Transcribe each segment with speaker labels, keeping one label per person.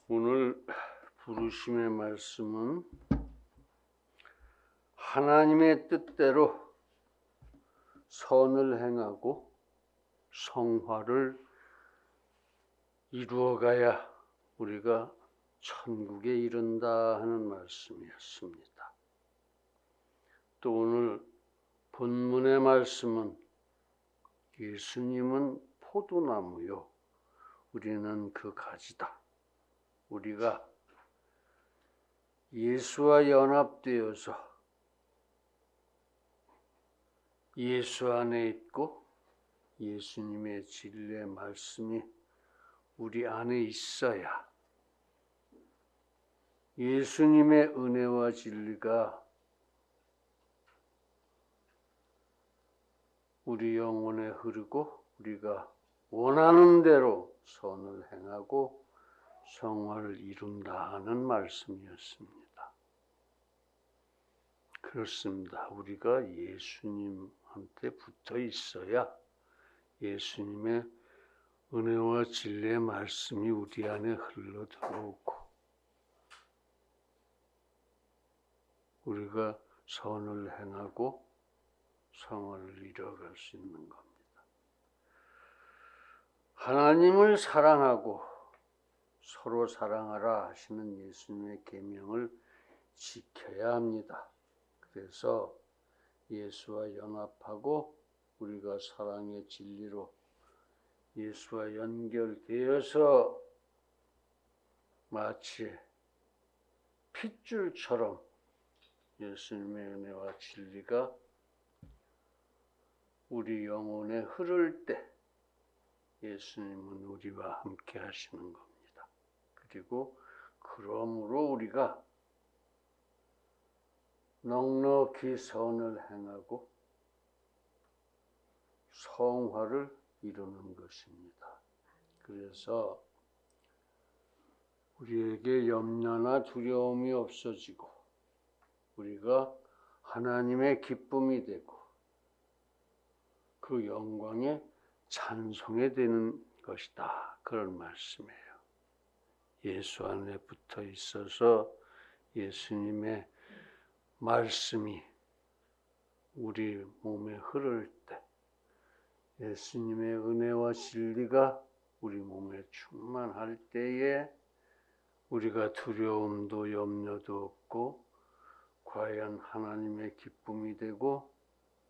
Speaker 1: 오늘 부르심의 말씀은 하나님의 뜻대로 선을 행하고 성화를 이루어가야 우리가 천국에 이른다 하는 말씀이었습니다. 또 오늘 본문의 말씀은 예수님은 포도나무요, 우리는 그 가지다. 우리가 예수와 연합되어서 예수 안에 있고 예수님의 진리의 말씀이 우리 안에 있어야 예수님의 은혜와 진리가 우리 영혼에 흐르고 우리가 원하는 대로 선을 행하고 성화를 이룬다 하는 말씀이었습니다. 그렇습니다. 우리가 예수님한테 붙어 있어야 예수님의 은혜와 진리의 말씀이 우리 안에 흘러 들어오고 우리가 선을 행하고 성화를 이뤄갈 수 있는 겁니다. 하나님을 사랑하고 서로 사랑하라 하시는 예수님의 계명을 지켜야 합니다. 그래서 예수와 연합하고 우리가 사랑의 진리로 예수와 연결되어서 마치 핏줄처럼 예수님의 은혜와 진리가 우리 영혼에 흐를 때 예수님은 우리와 함께 하시는 겁니다. 그리고 그러므로 우리가 넉넉히 선을 행하고 성화를 이루는 것입니다. 그래서 우리에게 염려나 두려움이 없어지고 우리가 하나님의 기쁨이 되고 그 영광에 찬송이 되는 것이다. 그런 말씀이에요. 예수 안에 붙어 있어서 예수님의 말씀이 우리 몸에 흐를 때 예수님의 은혜와 진리가 우리 몸에 충만할 때에 우리가 두려움도 염려도 없고 과연 하나님의 기쁨이 되고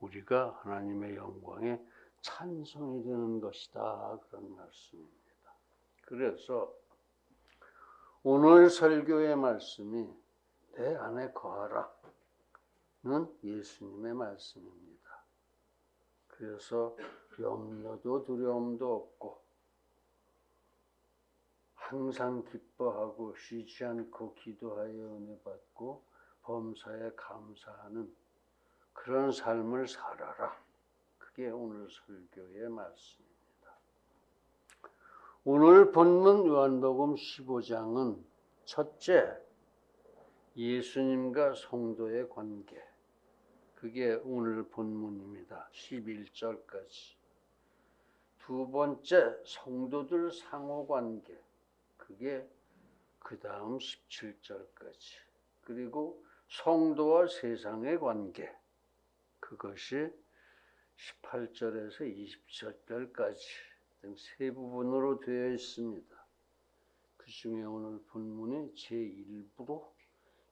Speaker 1: 우리가 하나님의 영광에 찬송이 되는 것이다. 그런 말씀입니다. 그래서 오늘 설교의 말씀이 내 안에 거하라는 예수님의 말씀입니다. 그래서 염려도 두려움도 없고 항상 기뻐하고 쉬지 않고 기도하여 은혜 받고 범사에 감사하는 그런 삶을 살아라. 그게 오늘 설교의 말씀입니다. 오늘 본문 요한복음 15장은 첫째, 예수님과 성도의 관계. 그게 오늘 본문입니다. 11절까지. 두 번째, 성도들 상호관계. 그게 그 다음 17절까지. 그리고 성도와 세상의 관계. 그것이 18절에서 20절까지 등 세 부분으로 되어 있습니다. 그 중에 오늘 본문의 제1부로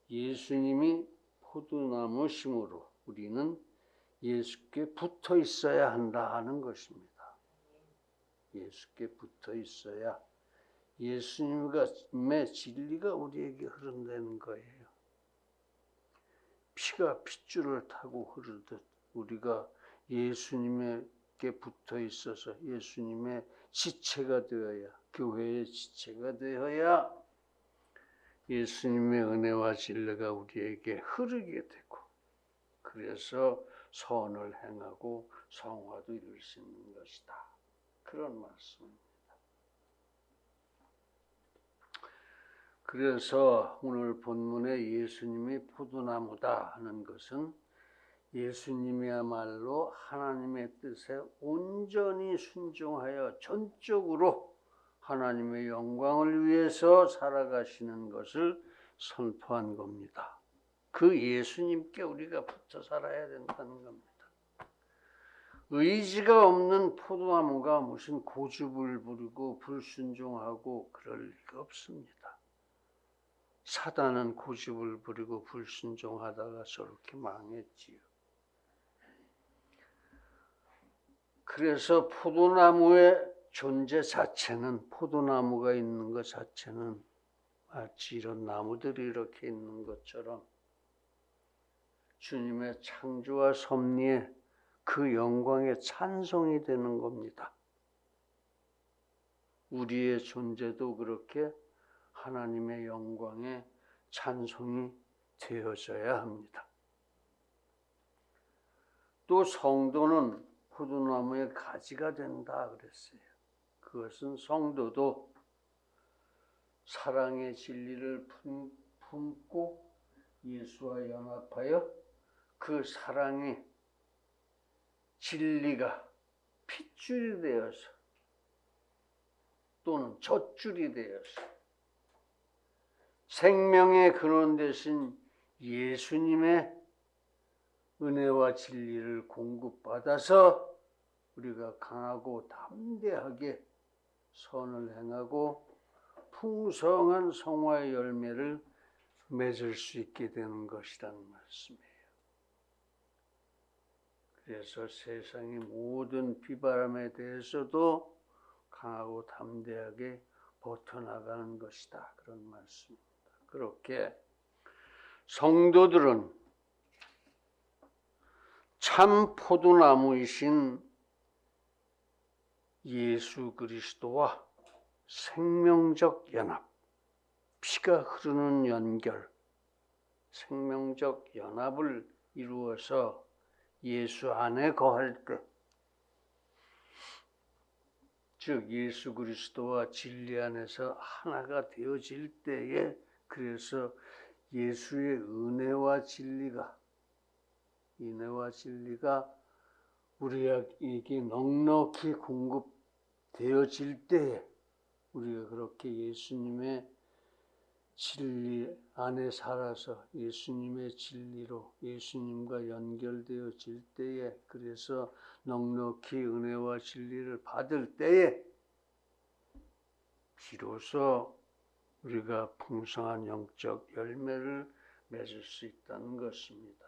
Speaker 1: 예수님이 포도나무심으로 우리는 예수께 붙어 있어야 한다 하는 것입니다. 예수께 붙어 있어야 예수님의 진리가 우리에게 흐른다는 거예요. 피가 핏줄을 타고 흐르듯 우리가 예수님께 붙어 있어서 예수님의 지체가 되어야, 교회의 지체가 되어야 예수님의 은혜와 진리가 우리에게 흐르게 되고 그래서 선을 행하고 성화도 이룰 수 있는 것이다. 그런 말씀입니다. 그래서 오늘 본문에 예수님이 포도나무다 하는 것은 예수님이야말로 하나님의 뜻에 온전히 순종하여 전적으로 하나님의 영광을 위해서 살아가시는 것을 선포한 겁니다. 그 예수님께 우리가 붙어 살아야 된다는 겁니다. 의지가 없는 포도나무가 무슨 고집을 부리고 불순종하고 그럴 리가 없습니다. 사단은 고집을 부리고 불순종하다가 저렇게 망했지요. 그래서 포도나무의 존재 자체는, 포도나무가 있는 것 자체는 마치 이런 나무들이 이렇게 있는 것처럼 주님의 창조와 섭리에 그 영광의 찬송이 되는 겁니다. 우리의 존재도 그렇게 하나님의 영광의 찬송이 되어져야 합니다. 또 성도는 포도나무의 가지가 된다 그랬어요. 그것은 성도도 사랑의 진리를 품고 예수와 연합하여 그 사랑의 진리가 핏줄이 되어서 또는 젖줄이 되어서 생명의 근원 되신 예수님의 은혜와 진리를 공급받아서 우리가 강하고 담대하게 선을 행하고 풍성한 성화의 열매를 맺을 수 있게 되는 것이라는 말씀이에요. 그래서 세상의 모든 비바람에 대해서도 강하고 담대하게 버텨나가는 것이다. 그런 말씀입니다. 그렇게 성도들은 참 포도나무이신 예수 그리스도와 생명적 연합, 피가 흐르는 연결, 생명적 연합을 이루어서 예수 안에 거할 때, 즉 예수 그리스도와 진리 안에서 하나가 되어질 때에, 그래서 예수의 은혜와 진리가 우리에게 넉넉히 공급되어질 때에 우리가 그렇게 예수님의 진리 안에 살아서 예수님의 진리로 예수님과 연결되어질 때에, 그래서 넉넉히 은혜와 진리를 받을 때에 비로소 우리가 풍성한 영적 열매를 맺을 수 있다는 것입니다.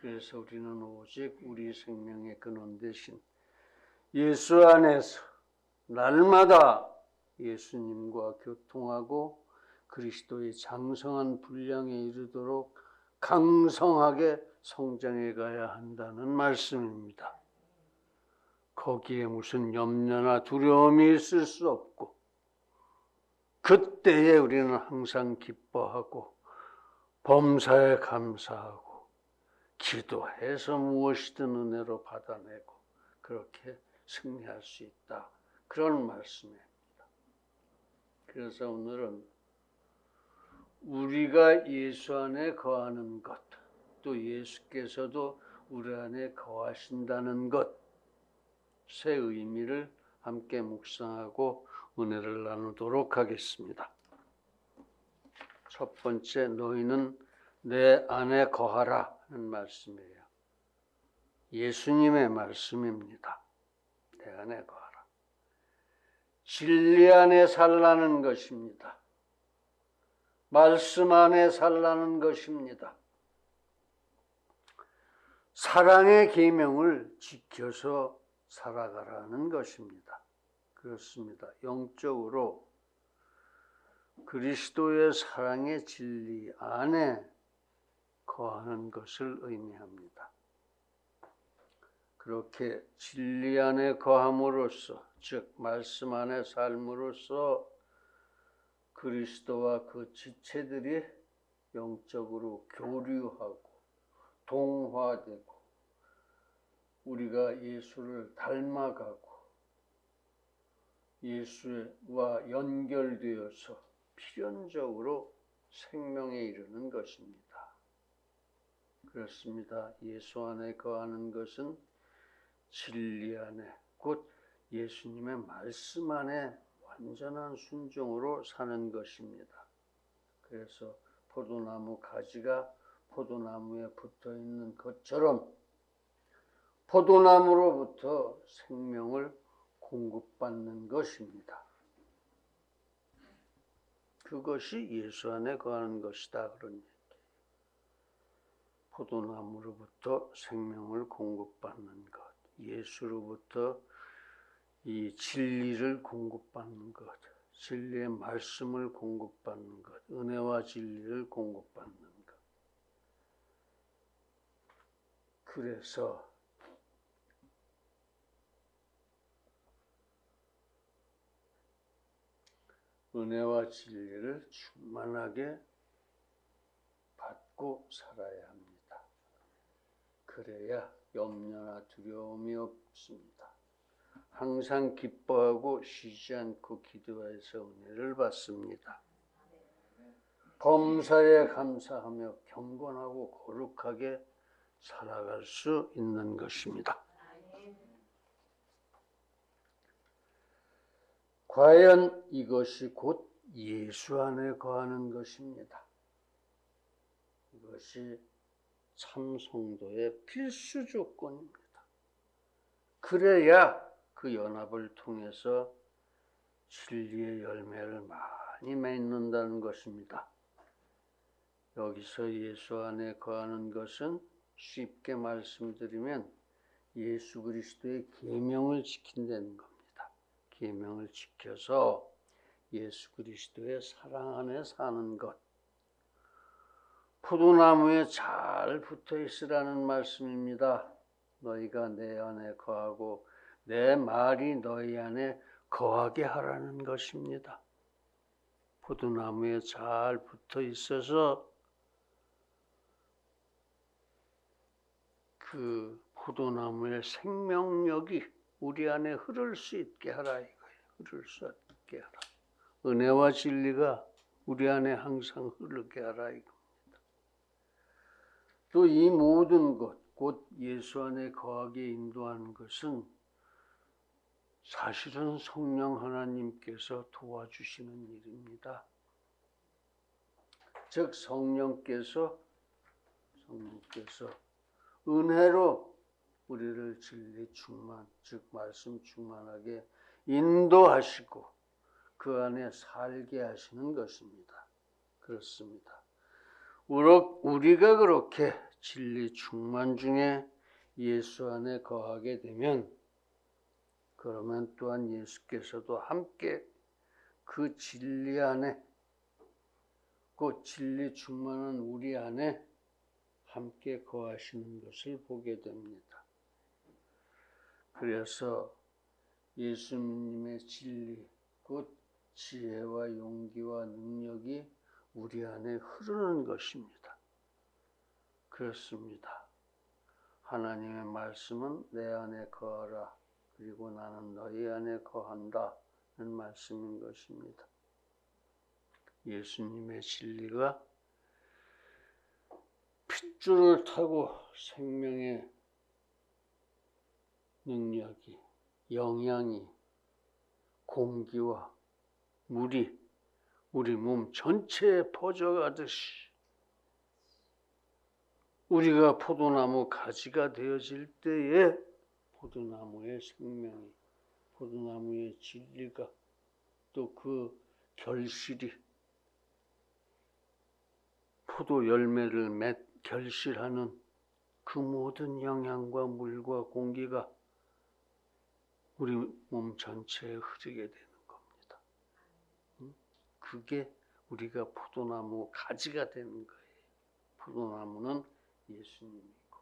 Speaker 1: 그래서 우리는 오직 우리 생명의 근원 되신 예수 안에서 날마다 예수님과 교통하고 그리스도의 장성한 분량에 이르도록 강성하게 성장해 가야 한다는 말씀입니다. 거기에 무슨 염려나 두려움이 있을 수 없고, 그때에 우리는 항상 기뻐하고 범사에 감사하고 기도해서 무엇이든 은혜로 받아내고 그렇게 승리할 수 있다. 그런 말씀입니다. 그래서 오늘은 우리가 예수 안에 거하는 것, 또 예수께서도 우리 안에 거하신다는 것의 의미를 함께 묵상하고 은혜를 나누도록 하겠습니다. 첫 번째, 너희는 내 안에 거하라 하는 말씀이에요. 예수님의 말씀입니다. 내 안에 거하라. 진리 안에 살라는 것입니다. 말씀 안에 살라는 것입니다. 사랑의 계명을 지켜서 살아가라는 것입니다. 그렇습니다. 영적으로 그리스도의 사랑의 진리 안에 거하는 것을 의미합니다. 그렇게 진리 안에 거함으로써, 즉 말씀 안에 삶으로써 그리스도와 그 지체들이 영적으로 교류하고 동화되고 우리가 예수를 닮아가고 예수와 연결되어서 필연적으로 생명에 이르는 것입니다. 그렇습니다. 예수 안에 거하는 것은 진리 안에, 곧 예수님의 말씀 안에 완전한 순종으로 사는 것입니다. 그래서 포도나무 가지가 포도나무에 붙어 있는 것처럼 포도나무로부터 생명을 공급받는 것입니다. 그것이 예수 안에 거하는 것이다, 그런 얘기. 포도나무로부터 생명을 공급받는 것, 예수로부터 이 진리를 공급받는 것, 진리의 말씀을 공급받는 것, 은혜와 진리를 공급받는 것. 그래서 은혜와 진리를 충만하게 받고 살아야 합니다. 그래야 염려나 두려움이 없습니다. 항상 기뻐하고 쉬지 않고 기도해서 은혜를 받습니다. 범사에 감사하며 경건하고 거룩하게 살아갈 수 있는 것입니다. 과연 이것이 곧 예수 안에 거하는 것입니다. 이것이 참 성도의 필수 조건입니다. 그래야 그 연합을 통해서 진리의 열매를 많이 맺는다는 것입니다. 여기서 예수 안에 거하는 것은 쉽게 말씀드리면 예수 그리스도의 계명을 지킨다는 겁니다. 계명을 지켜서 예수 그리스도의 사랑 안에 사는 것. 포도나무에 잘 붙어 있으라는 말씀입니다. 너희가 내 안에 거하고 내 말이 너희 안에 거하게 하라는 것입니다. 포도나무에 잘 붙어 있어서 그 포도나무의 생명력이 우리 안에 흐를 수 있게 하라 이거예요. 흐를 수 있게 하라. 은혜와 진리가 우리 안에 항상 흐르게 하라 이겁니다. 또 이 모든 것, 곧 예수 안에 거하게 인도하는 것은 사실은 성령 하나님께서 도와주시는 일입니다. 즉 성령께서 은혜로 우리를 진리 충만, 즉 말씀 충만하게 인도하시고 그 안에 살게 하시는 것입니다. 그렇습니다. 우리가 그렇게 진리 충만 중에 예수 안에 거하게 되면 그러면 또한 예수께서도 함께 그 진리 안에 그 진리 충만한 우리 안에 함께 거하시는 것을 보게 됩니다. 그래서 예수님의 진리, 곧 지혜와 용기와 능력이 우리 안에 흐르는 것입니다. 그렇습니다. 하나님의 말씀은 내 안에 거하라. 그리고 나는 너희 안에 거한다는 말씀인 것입니다. 예수님의 진리가 핏줄을 타고 생명의 능력이, 영양이, 공기와 물이 우리 몸 전체에 퍼져가듯이 우리가 포도나무 가지가 되어질 때에 포도나무의 생명이, 포도나무의 진리가 또 그 결실이 포도 열매를 결실하는 그 모든 영양과 물과 공기가 우리 몸 전체에 흐르게 되는 겁니다. 그게 우리가 포도나무 가지가 되는 거예요. 포도나무는 예수님이고.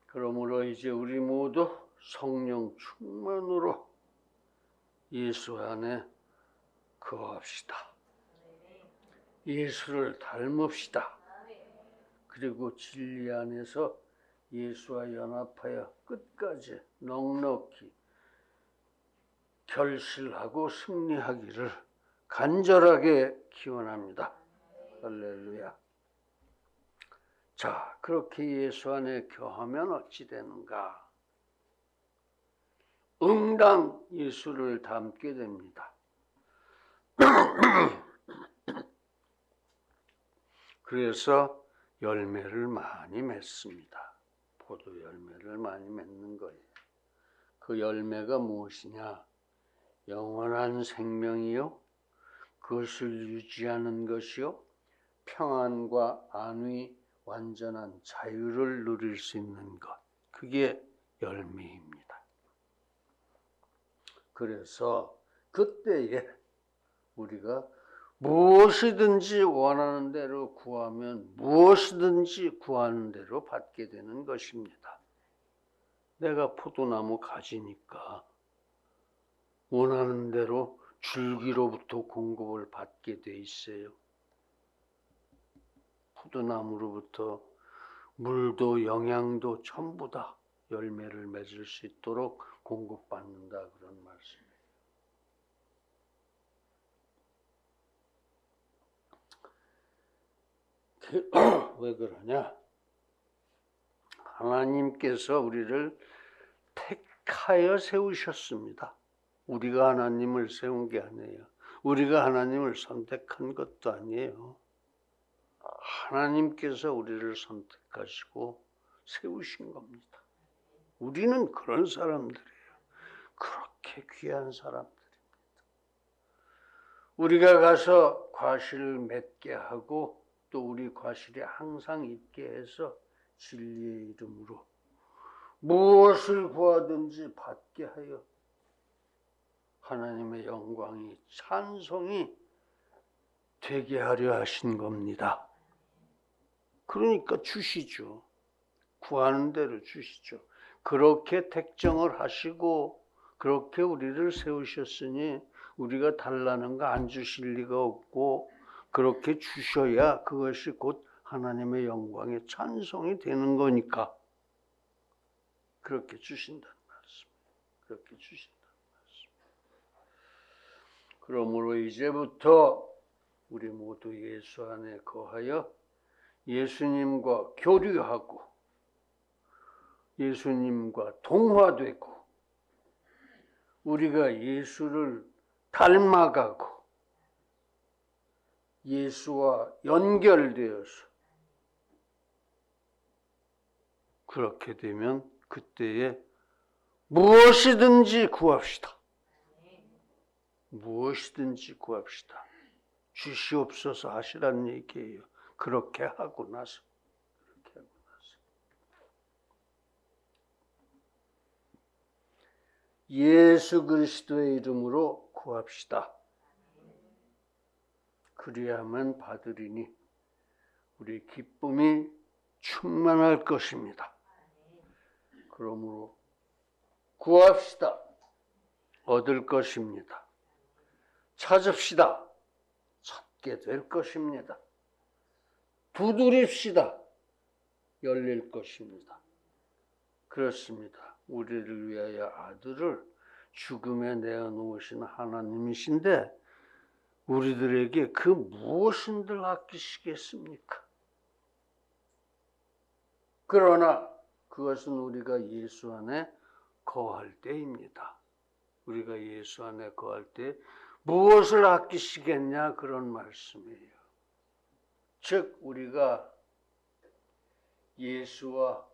Speaker 1: 그러므로 이제 우리 모두 성령 충만으로 예수 안에 거합시다. 예수를 닮읍시다. 그리고 진리 안에서 예수와 연합하여 끝까지 넉넉히 결실하고 승리하기를 간절하게 기원합니다. 할렐루야. 자, 그렇게 예수 안에 거하면 어찌 되는가? 응당 예수를 닮게 됩니다. 그래서 열매를 많이 맺습니다. 포도 열매를 많이 맺는 거예요. 그 열매가 무엇이냐? 영원한 생명이요, 그것을 유지하는 것이요, 평안과 안위, 완전한 자유를 누릴 수 있는 것, 그게 열매입니다. 그래서 그때에 우리가 무엇이든지 원하는 대로 구하면 무엇이든지 구하는 대로 받게 되는 것입니다. 내가 포도나무 가지니까 원하는 대로 줄기로부터 공급을 받게 돼 있어요. 포도나무로부터 물도 영양도 전부 다 열매를 맺을 수 있도록 공급받는다, 그런 말씀이에요. 왜 그러냐? 하나님께서 우리를 택하여 세우셨습니다. 우리가 하나님을 세운 게 아니에요. 우리가 하나님을 선택한 것도 아니에요. 하나님께서 우리를 선택하시고 세우신 겁니다. 우리는 그런 사람들이에요. 그렇게 귀한 사람들입니다. 우리가 가서 과실을 맺게 하고 또 우리 과실이 항상 있게 해서 진리의 이름으로 무엇을 구하든지 받게 하여 하나님의 영광이, 찬송이 되게 하려 하신 겁니다. 그러니까 주시죠. 구하는 대로 주시죠. 그렇게 택정을 하시고 그렇게 우리를 세우셨으니 우리가 달라는 거 안 주실 리가 없고, 그렇게 주셔야 그것이 곧 하나님의 영광의 찬송이 되는 거니까 그렇게 주신다는 말씀. 그렇게 주신다는 말씀. 그러므로 이제부터 우리 모두 예수 안에 거하여 예수님과 교류하고 예수님과 동화되고 우리가 예수를 닮아가고 예수와 연결되어서 그렇게 되면 그때에 무엇이든지 구합시다. 무엇이든지 구합시다. 주시옵소서 하시라는 얘기예요. 그렇게 하고 나서 예수 그리스도의 이름으로 구합시다. 그리하면 받으리니 우리 기쁨이 충만할 것입니다. 그러므로 구합시다. 얻을 것입니다. 찾읍시다. 찾게 될 것입니다. 두드립시다. 열릴 것입니다. 그렇습니다. 우리를 위하여 아들을 죽음에 내어놓으신 하나님이신데 우리들에게 그 무엇인들 아끼시겠습니까? 그러나 그것은 우리가 예수 안에 거할 때입니다. 우리가 예수 안에 거할 때 무엇을 아끼시겠냐, 그런 말씀이에요. 즉 우리가 예수와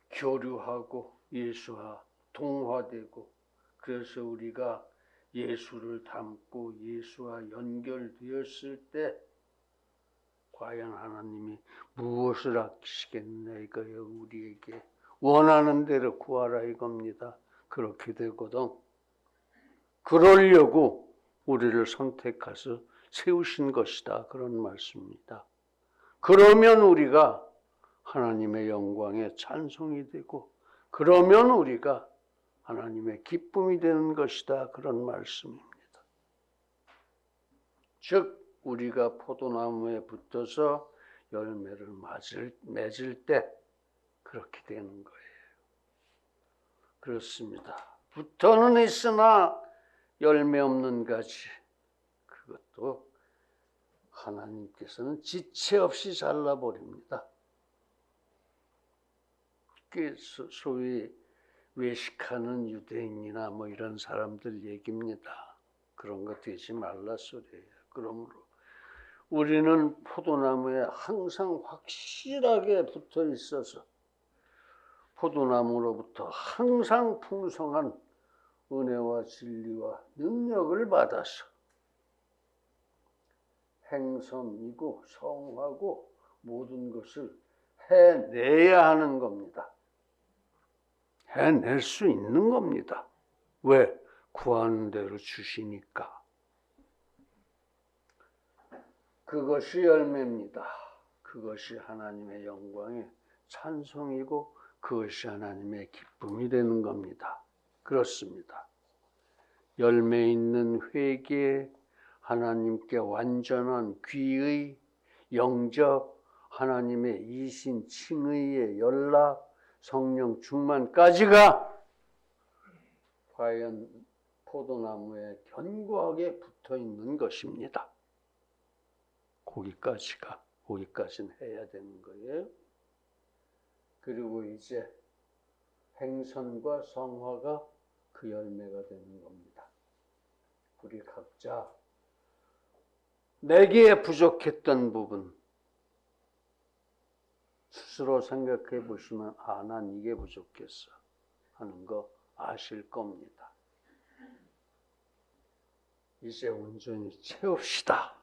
Speaker 1: 교류하고 예수와 동화되고 그래서 우리가 예수를 닮고 예수와 연결되었을 때 과연 하나님이 무엇을 아끼시겠냐 이거예요. 우리에게 원하는 대로 구하라 이겁니다. 그렇게 되거든. 그러려고 우리를 선택해서 세우신 것이다, 그런 말씀입니다. 그러면 우리가 하나님의 영광에 찬송이 되고 그러면 우리가 하나님의 기쁨이 되는 것이다, 그런 말씀입니다. 즉 우리가 포도나무에 붙어서 열매를 맺을 때 그렇게 되는 거예요. 그렇습니다. 붙어는 있으나 열매 없는 가지, 그것도 하나님께서는 지체 없이 잘라버립니다. 소위 외식하는 유대인이나 뭐 이런 사람들 얘기입니다. 그런 거 되지 말라 소리예요. 그러므로 우리는 포도나무에 항상 확실하게 붙어 있어서 포도나무로부터 항상 풍성한 은혜와 진리와 능력을 받아서 행선이고 성하고 모든 것을 해내야 하는 겁니다. 해낼 수 있는 겁니다. 왜? 구하는 대로 주시니까. 그것이 열매입니다. 그것이 하나님의 영광의 찬송이고 그것이 하나님의 기쁨이 되는 겁니다. 그렇습니다. 열매 있는 회개, 하나님께 완전한 귀의 영접, 하나님의 이신 칭의의 연락, 성령 충만까지가 과연 포도나무에 견고하게 붙어 있는 것입니다. 거기까지는 해야 되는 거예요. 그리고 이제 행선과 성화가 그 열매가 되는 겁니다. 우리 각자 내게 부족했던 부분 스스로 생각해 보시면 난 이게 부족했어 하는 거 아실 겁니다. 이제 온전히 채웁시다.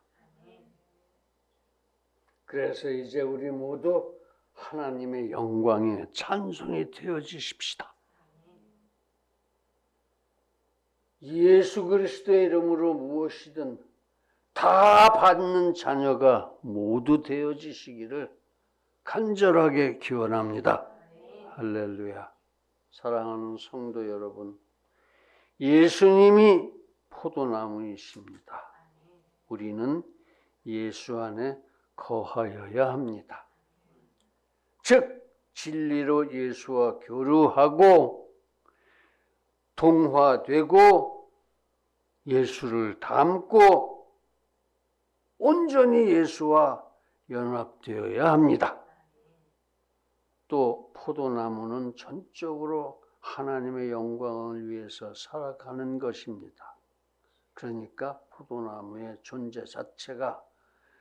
Speaker 1: 그래서 이제 우리 모두 하나님의 영광에 찬송이 되어지십시다. 예수 그리스도의 이름으로 무엇이든 다 받는 자녀가 모두 되어지시기를 간절하게 기원합니다. 할렐루야. 사랑하는 성도 여러분, 예수님이 포도나무이십니다. 우리는 예수 안에 거하여야 합니다. 즉 진리로 예수와 교류하고 동화되고 예수를 닮고 온전히 예수와 연합되어야 합니다. 또 포도나무는 전적으로 하나님의 영광을 위해서 살아가는 것입니다. 그러니까 포도나무의 존재 자체가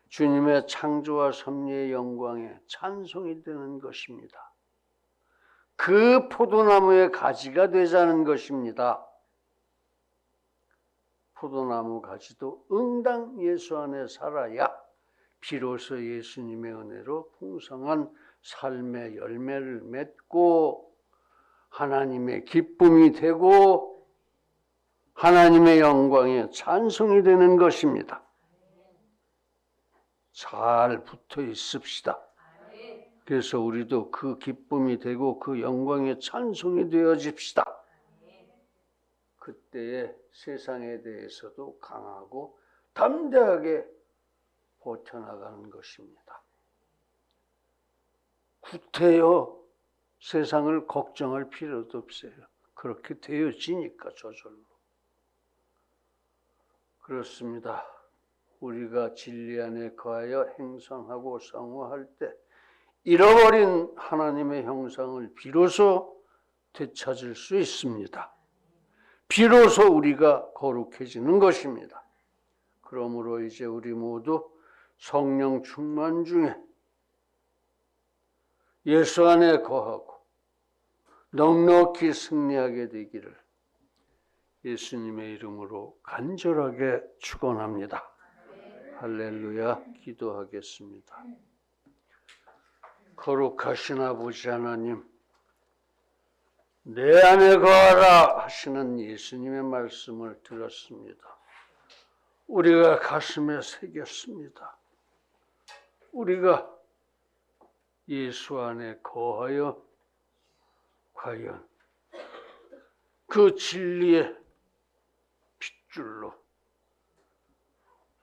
Speaker 1: 주님의 창조와 섭리의 영광에 찬송이 되는 것입니다. 그 포도나무의 가지가 되자는 것입니다. 포도나무 가지도 응당 예수 안에 살아야 비로소 예수님의 은혜로 풍성한 삶의 열매를 맺고 하나님의 기쁨이 되고 하나님의 영광에 찬송이 되는 것입니다. 잘 붙어 있읍시다. 그래서 우리도 그 기쁨이 되고 그 영광의 찬송이 되어집시다. 그때에 세상에 대해서도 강하고 담대하게 버텨나가는 것입니다. 구태여 세상을 걱정할 필요도 없어요. 그렇게 되어지니까 저절로. 그렇습니다. 우리가 진리 안에 거하여 행성하고 성화할 때 잃어버린 하나님의 형상을 비로소 되찾을 수 있습니다. 비로소 우리가 거룩해지는 것입니다. 그러므로 이제 우리 모두 성령 충만 중에 예수 안에 거하고 넉넉히 승리하게 되기를 예수님의 이름으로 간절하게 축원합니다. 할렐루야. 기도하겠습니다. 거룩하신 아버지 하나님, 내 안에 거하라 하시는 예수님의 말씀을 들었습니다. 우리가 가슴에 새겼습니다. 우리가 예수 안에 거하여 과연 그 진리의 핏줄로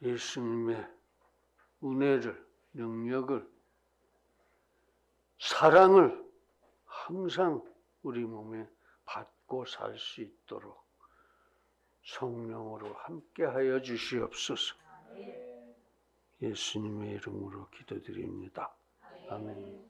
Speaker 1: 예수님의 은혜를, 능력을, 사랑을 항상 우리 몸에 받고 살 수 있도록 성령으로 함께하여 주시옵소서. 예수님의 이름으로 기도드립니다. 아멘.